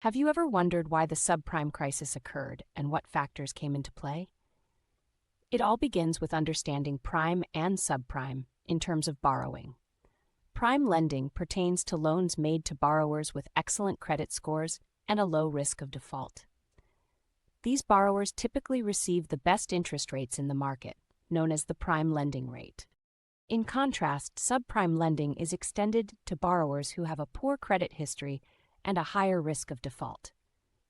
Have you ever wondered why the subprime crisis occurred and what factors came into play? It all begins with understanding prime and subprime in terms of borrowing. Prime lending pertains to loans made to borrowers with excellent credit scores and a low risk of default. These borrowers typically receive the best interest rates in the market, known as the prime lending rate. In contrast, subprime lending is extended to borrowers who have a poor credit history and a higher risk of default.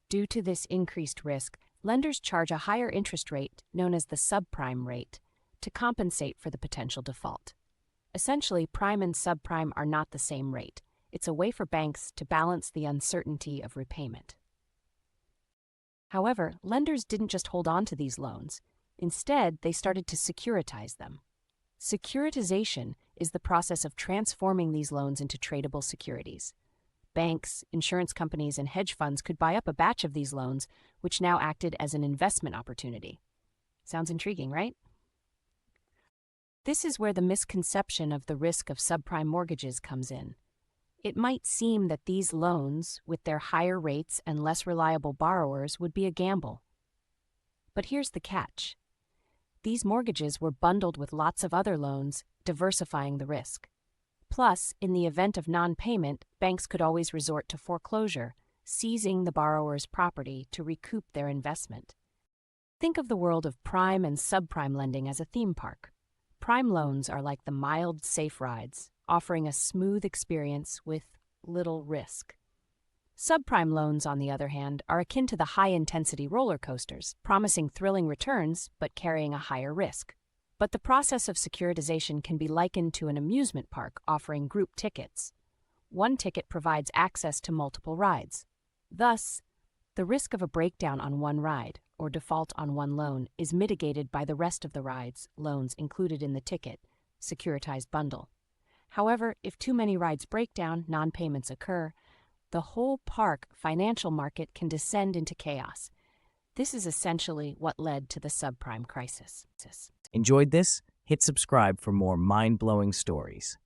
Due to this increased risk, lenders charge a higher interest rate, known as the subprime rate, to compensate for the potential default. Essentially, prime and subprime are not the same rate. It's a way for banks to balance the uncertainty of repayment. However, lenders didn't just hold on to these loans. Instead, they started to securitize them. Securitization is the process of transforming these loans into tradable securities. Banks, insurance companies, and hedge funds could buy up a batch of these loans, which now acted as an investment opportunity. Sounds intriguing, right? This is where the misconception of the risk of subprime mortgages comes in. It might seem that these loans, with their higher rates and less reliable borrowers, would be a gamble. But here's the catch. These mortgages were bundled with lots of other loans, diversifying the risk. Plus, in the event of non-payment, banks could always resort to foreclosure, seizing the borrower's property to recoup their investment. Think of the world of prime and subprime lending as a theme park. Prime loans are like the mild, safe rides, offering a smooth experience with little risk. Subprime loans, on the other hand, are akin to the high-intensity roller coasters, promising thrilling returns but carrying a higher risk. But the process of securitization can be likened to an amusement park offering group tickets. One ticket provides access to multiple rides. Thus, the risk of a breakdown on one ride or default on one loan is mitigated by the rest of the loans included in the ticket, securitized bundle. However, if too many rides break down, non-payments occur, the whole park financial market can descend into chaos. This is essentially what led to the subprime crisis. Enjoyed this? Hit subscribe for more mind-blowing stories.